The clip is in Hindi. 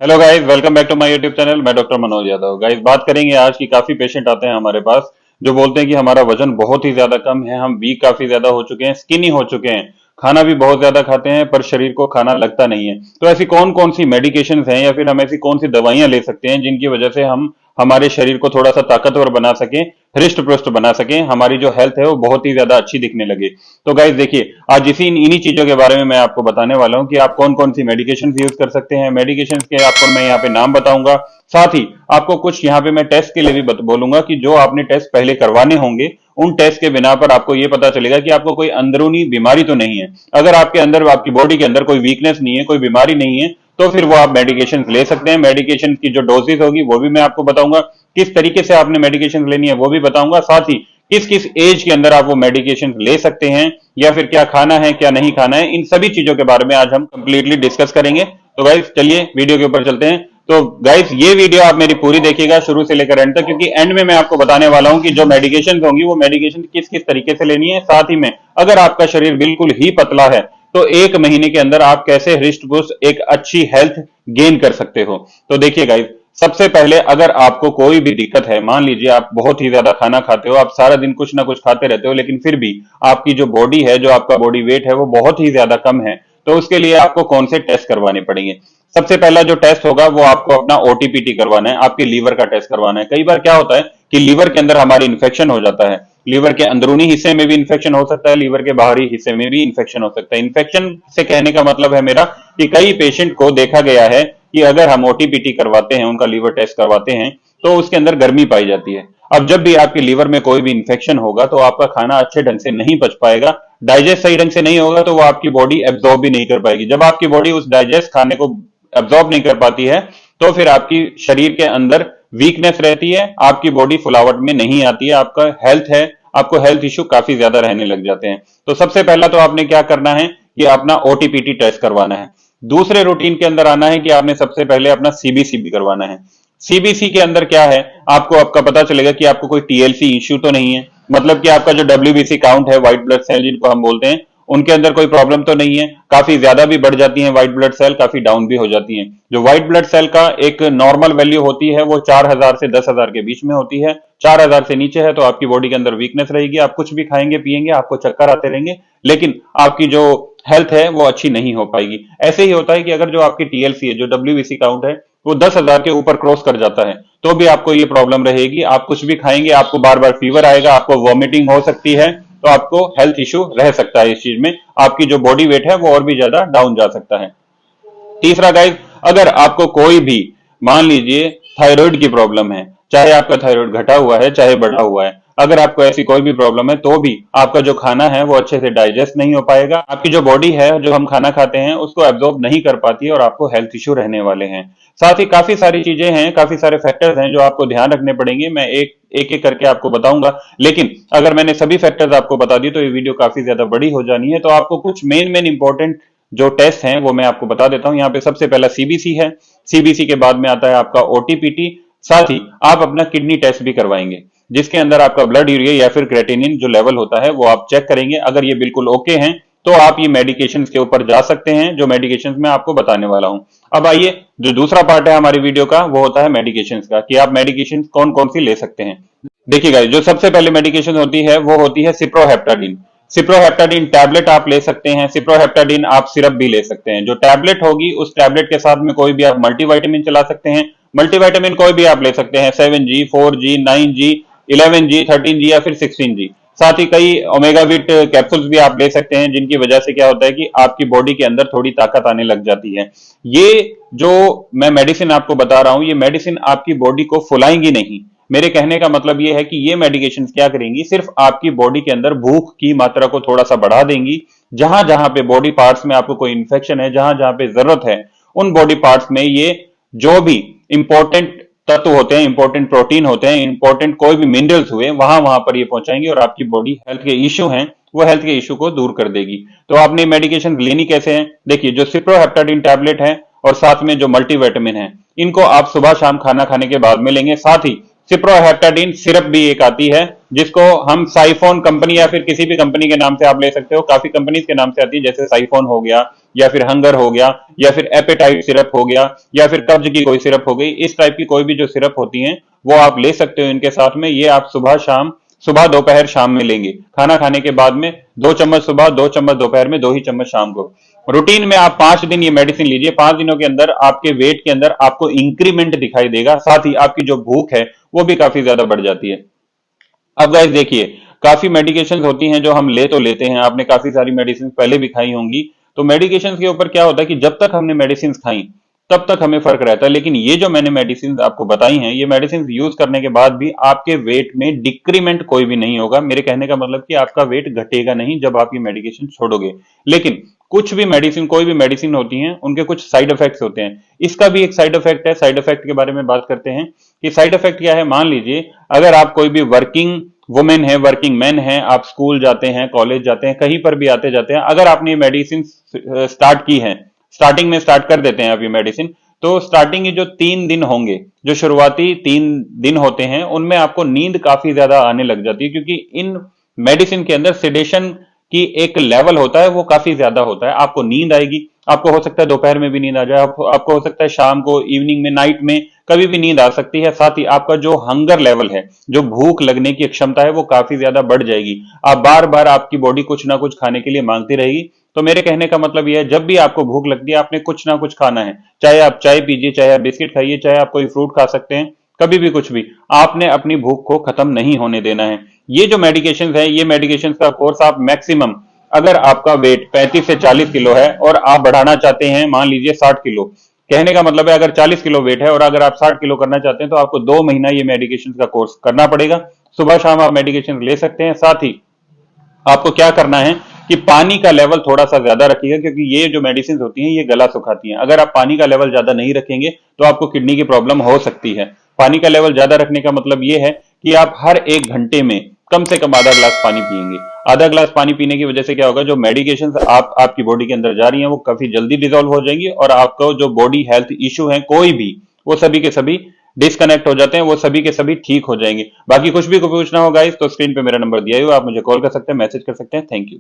Hello guys, welcome back to my YouTube channel. मैं डॉक्टर मनोज यादव। गाइस, बात करेंगे आज की। काफी पेशेंट आते हैं हमारे पास जो बोलते हैं कि हमारा वजन बहुत ही ज्यादा कम है, हम वीक काफी ज्यादा हो चुके हैं, स्किनी हो चुके हैं, खाना भी बहुत ज्यादा खाते हैं पर शरीर को खाना लगता नहीं है। तो ऐसी कौन कौन सी मेडिकेशन हैं या फिर हम ऐसी कौन सी दवाइयां ले सकते हैं जिनकी वजह से हम हमारे शरीर को थोड़ा सा ताकतवर बना सकें, हृष्ट पुष्ट बना सकें, हमारी जो हेल्थ है वो बहुत ही ज्यादा अच्छी दिखने लगे। तो गाइस देखिए, आज इन्हीं चीजों के बारे में मैं आपको बताने वाला हूं कि आप कौन कौन सी मेडिकेशन यूज कर सकते हैं। मेडिकेशन के आपको मैं यहाँ पे नाम बताऊंगा, साथ ही आपको कुछ यहाँ पे मैं टेस्ट के लिए भी बोलूंगा कि जो आपने टेस्ट पहले करवाने होंगे, उन टेस्ट के बिना पर आपको ये पता चलेगा कि आपको कोई अंदरूनी बीमारी तो नहीं है। अगर आपके अंदर, आपकी बॉडी के अंदर कोई वीकनेस नहीं है, कोई बीमारी नहीं है, तो फिर वो आप मेडिकेशन ले सकते हैं। मेडिकेशन की जो डोजेज होगी वो भी मैं आपको बताऊंगा, किस तरीके से आपने मेडिकेशन लेनी है वो भी बताऊंगा, साथ ही किस किस एज के अंदर आप वो मेडिकेशन ले सकते हैं या फिर क्या खाना है क्या नहीं खाना है, इन सभी चीजों के बारे में आज हम कंप्लीटली डिस्कस करेंगे। तो गाइस चलिए वीडियो के ऊपर चलते हैं। तो गाइस, ये वीडियो आप मेरी पूरी देखिएगा शुरू से लेकर एंड तक, क्योंकि एंड में मैं आपको बताने वाला हूं कि जो मेडिकेशन होंगी वो मेडिकेशन किस किस तरीके से लेनी है। साथ ही में अगर आपका शरीर बिल्कुल ही पतला है तो एक महीने के अंदर आप कैसे हृष्ट पुष्ट एक अच्छी हेल्थ गेन कर सकते हो। तो देखिए गाइस, सबसे पहले अगर आपको कोई भी दिक्कत है, मान लीजिए आप बहुत ही ज्यादा खाना खाते हो, आप सारा दिन कुछ ना कुछ खाते रहते हो, लेकिन फिर भी आपकी जो बॉडी है, जो आपका बॉडी वेट है वो बहुत ही ज्यादा कम है, तो उसके लिए आपको कौन से टेस्ट करवाने पड़ेंगे। सबसे पहला जो टेस्ट होगा वो आपको अपना ओटीपीटी करवाना है, आपके लीवर का टेस्ट करवाना है। कई बार क्या होता है कि लीवर के अंदर हमारी इन्फेक्शन हो जाता है, लीवर के अंदरूनी हिस्से में भी इन्फेक्शन हो सकता है, लीवर के बाहरी हिस्से में भी इन्फेक्शन हो सकता है। इन्फेक्शन से कहने का मतलब है मेरा कि कई पेशेंट को देखा गया है कि अगर हम ओटीपीटी करवाते हैं, उनका लीवर टेस्ट करवाते हैं, तो उसके अंदर गर्मी पाई जाती है। अब जब भी आपके लीवर में कोई भी इंफेक्शन होगा तो आपका खाना अच्छे ढंग से नहीं पच पाएगा, डाइजेस्ट सही ढंग से नहीं होगा, तो वो आपकी बॉडी एब्जॉर्ब भी नहीं कर पाएगी। जब आपकी बॉडी उस डाइजेस्ट खाने को एब्जॉर्ब नहीं कर पाती है तो फिर आपकी शरीर के अंदर वीकनेस रहती है, आपकी बॉडी फुलावट में नहीं आती है, आपका हेल्थ है, आपको हेल्थ इश्यू काफी ज्यादा रहने लग जाते हैं। तो सबसे पहला तो आपने क्या करना है कि अपना ओटीपीटी टेस्ट करवाना है। दूसरे रूटीन के अंदर आना है कि आपने सबसे पहले अपना सीबीसी भी करवाना है। सीबीसी के अंदर क्या है, आपको आपका पता चलेगा कि आपको कोई टीएलसी इश्यू तो नहीं है, मतलब कि आपका जो डब्ल्यूबीसी काउंट है, व्हाइट ब्लड सेल जिनको हम बोलते हैं, उनके अंदर कोई प्रॉब्लम तो नहीं है। काफी ज्यादा भी बढ़ जाती है व्हाइट ब्लड सेल, काफी डाउन भी हो जाती है। जो व्हाइट ब्लड सेल का एक नॉर्मल वैल्यू होती है वो 4000 से 10,000 के बीच में होती है। 4000 से नीचे है तो आपकी बॉडी के अंदर वीकनेस रहेगी, आप कुछ भी खाएंगे पिएंगे आपको चक्कर आते रहेंगे, लेकिन आपकी जो हेल्थ है वो अच्छी नहीं हो पाएगी। ऐसे ही होता है कि अगर जो आपकी टीएलसी है, जो डब्ल्यूबीसी काउंट है, वो 10,000 के ऊपर क्रॉस कर जाता है तो भी आपको ये प्रॉब्लम रहेगी। आप कुछ भी खाएंगे आपको बार बार फीवर आएगा, आपको वॉमिटिंग हो सकती है, तो आपको हेल्थ इश्यू रह सकता है। इस चीज में आपकी जो बॉडी वेट है वो और भी ज्यादा डाउन जा सकता है। तीसरा गाइस, अगर आपको कोई भी, मान लीजिए थायराइड की प्रॉब्लम है, चाहे आपका थायराइड घटा हुआ है चाहे बढ़ा हुआ है, अगर आपको ऐसी कोई भी प्रॉब्लम है तो भी आपका जो खाना है वो अच्छे से डाइजेस्ट नहीं हो पाएगा, आपकी जो बॉडी है जो हम खाना खाते हैं उसको एब्जॉर्ब नहीं कर पाती है और आपको हेल्थ इश्यू रहने वाले हैं। साथ ही काफी सारी चीजें हैं, काफी सारे फैक्टर्स हैं जो आपको ध्यान रखने पड़ेंगे। मैं एक एक एक करके आपको बताऊंगा, लेकिन अगर मैंने सभी फैक्टर्स आपको बता दी तो ये वीडियो काफी ज्यादा बड़ी हो जानी है। तो आपको कुछ मेन मेन इंपॉर्टेंट जो टेस्ट हैं वो मैं आपको बता देता हूं। यहाँ पे सबसे पहला सीबीसी है, सीबीसी के बाद में आता है आपका ओटीपीटी, साथ ही आप अपना किडनी टेस्ट भी करवाएंगे जिसके अंदर आपका ब्लड यूरिया या फिर क्रेटिनिन जो लेवल होता है वो आप चेक करेंगे। अगर ये बिल्कुल ओके हैं तो आप ये मेडिकेशन के ऊपर जा सकते हैं, जो मेडिकेशन मैं आपको बताने वाला हूं। अब आइए, जो दूसरा पार्ट है हमारी वीडियो का वो होता है मेडिकेशन का, कि आप मेडिकेशन कौन कौन सी ले सकते हैं। देखिएगा, जो सबसे पहले मेडिकेशन होती है वो होती है सिप्रोहेप्टाडीन। सिप्रोहेप्टाडीन टैबलेट आप ले सकते हैं, सिप्रोहेप्टाडीन आप सिरप भी ले सकते हैं। जो टैबलेट होगी उस टैबलेट के साथ में कोई भी आप मल्टीविटामिन चला सकते हैं। मल्टीविटामिन कोई भी आप ले सकते हैं, 7G, 4G, 9G, 11G, 13G या फिर 16G। साथ ही कई ओमेगा विट कैप्सूल्स भी आप ले सकते हैं, जिनकी वजह से क्या होता है कि आपकी बॉडी के अंदर थोड़ी ताकत आने लग जाती है। ये जो मैं मेडिसिन आपको बता रहा हूं, ये मेडिसिन आपकी बॉडी को फुलाएंगी नहीं। मेरे कहने का मतलब ये है कि ये मेडिकेशन क्या करेंगी, सिर्फ आपकी बॉडी के अंदर भूख की मात्रा को थोड़ा सा बढ़ा देंगी। जहां जहां पे बॉडी पार्ट्स में आपको कोई इंफेक्शन है, जहां जहां पे जरूरत है, उन बॉडी पार्ट्स में ये जो भी इंपॉर्टेंट तत्व होते हैं, इंपॉर्टेंट प्रोटीन होते हैं, इंपॉर्टेंट कोई भी मिनरल्स हुए, वहां वहां पर ये पहुंचाएंगे और आपकी बॉडी हेल्थ के इश्यू हैं वो हेल्थ के इश्यू को दूर कर देगी। तो आपने मेडिकेशन लेनी कैसे है, देखिए, जो सिप्रोहेप्टाडीन टैबलेट है और साथ में जो मल्टीविटामिन है, इनको आप सुबह शाम खाना खाने के बाद में लेंगे। साथ ही सिप्रोहेप्टाडीन सिरप भी एक आती है, जिसको हम साइफोन कंपनी या फिर किसी भी कंपनी के नाम से आप ले सकते हो, काफी कंपनीज के नाम से आती है, जैसे साइफोन हो गया या फिर हंगर हो गया या फिर एपेटाइट सिरप हो गया या फिर कब्ज की कोई सिरप हो गई। इस टाइप की कोई भी जो सिरप होती है वो आप ले सकते हो इनके साथ में। ये आप सुबह दोपहर शाम में लेंगे, खाना खाने के बाद में 2 चम्मच सुबह, 2 चम्मच दोपहर में, 2 ही चम्मच शाम को। रूटीन में आप 5 दिन ये मेडिसिन लीजिए। 5 दिनों के अंदर आपके वेट के अंदर आपको इंक्रीमेंट दिखाई देगा, साथ ही आपकी जो भूख है वो भी काफी ज्यादा बढ़ जाती है। अब गाइस देखिए, काफी मेडिकेशन होती हैं जो हम ले तो लेते हैं, आपने काफी सारी मेडिसिन पहले भी खाई होंगी। तो मेडिकेशन के ऊपर क्या होता है कि जब तक हमने मेडिसिन खाई तब तक हमें फर्क रहता है, लेकिन ये जो मैंने मेडिसिन आपको बताई हैं, ये मेडिसिन यूज करने के बाद भी आपके वेट में डिक्रीमेंट कोई भी नहीं होगा। मेरे कहने का मतलब कि आपका वेट घटेगा नहीं जब आप ये मेडिकेशन छोड़ोगे। लेकिन कुछ भी मेडिसिन, कोई भी मेडिसिन होती हैं, उनके कुछ साइड इफेक्ट्स होते हैं। इसका भी एक साइड इफेक्ट है। साइड इफेक्ट के बारे में बात करते हैं कि साइड इफेक्ट क्या है। मान लीजिए अगर आप कोई भी वर्किंग वुमेन है, वर्किंग मैन है, आप स्कूल जाते हैं, कॉलेज जाते हैं, कहीं पर भी आते जाते हैं, अगर आपने ये मेडिसिन स्टार्ट की है, स्टार्टिंग में स्टार्ट कर देते हैं आप ये मेडिसिन, तो स्टार्टिंग के जो 3 दिन होंगे, जो शुरुआती 3 दिन होते हैं, उनमें आपको नींद काफी ज्यादा आने लग जाती है, क्योंकि इन मेडिसिन के अंदर सेडेशन की एक लेवल होता है, वो काफी ज्यादा होता है। आपको नींद आएगी, आपको हो सकता है दोपहर में भी नींद आ जाए, आपको हो सकता है शाम को, इवनिंग में, नाइट में कभी भी नींद आ सकती है। साथ ही आपका जो हंगर लेवल है, जो भूख लगने की क्षमता है, वो काफी ज्यादा बढ़ जाएगी। आप बार बार आपकी बॉडी कुछ ना कुछ खाने के लिए मांगती रहेगी। तो मेरे कहने का मतलब यह है, जब भी आपको भूख लगती है, आपने कुछ ना कुछ खाना है। चाहे आप चाय पीजिए, चाहे आप बिस्किट खाइए, चाहे आप कोई फ्रूट खा सकते हैं, कभी भी कुछ भी, आपने अपनी भूख को खत्म नहीं होने देना है। ये जो मेडिकेशन है, ये मेडिकेशन का कोर्स आप मैक्सिमम, अगर आपका वेट 35 से 40 किलो है और आप बढ़ाना चाहते हैं मान लीजिए 60 किलो, कहने का मतलब है अगर 40 किलो वेट है और अगर आप 60 किलो करना चाहते हैं तो आपको 2 महीना ये मेडिकेशन का कोर्स करना पड़ेगा। सुबह शाम आप मेडिकेशन ले सकते हैं। साथ ही आपको क्या करना है कि पानी का लेवल थोड़ा सा ज्यादा रखिएगा, क्योंकि ये जो मेडिसिन होती हैं ये गला सुखाती हैं। अगर आप पानी का लेवल ज्यादा नहीं रखेंगे तो आपको किडनी की प्रॉब्लम हो सकती है। पानी का लेवल ज्यादा रखने का मतलब ये है कि आप हर 1 घंटे में कम से कम आधा ग्लास पानी पिएंगे। आधा ग्लास पानी पीने की वजह से क्या होगा, जो मेडिकेशन आपकी बॉडी के अंदर जा रही हैं वो काफी जल्दी डिजोल्व हो जाएंगी और आपको जो बॉडी हेल्थ इश्यू है कोई भी, वो सभी के सभी डिस्कनेक्ट हो जाते हैं, वो सभी के सभी ठीक हो जाएंगे। बाकी कुछ भी पूछना हो गाइस तो स्क्रीन पे मेरा नंबर दिया हुआ, आप मुझे कॉल कर सकते हैं, मैसेज कर सकते हैं। Thank you.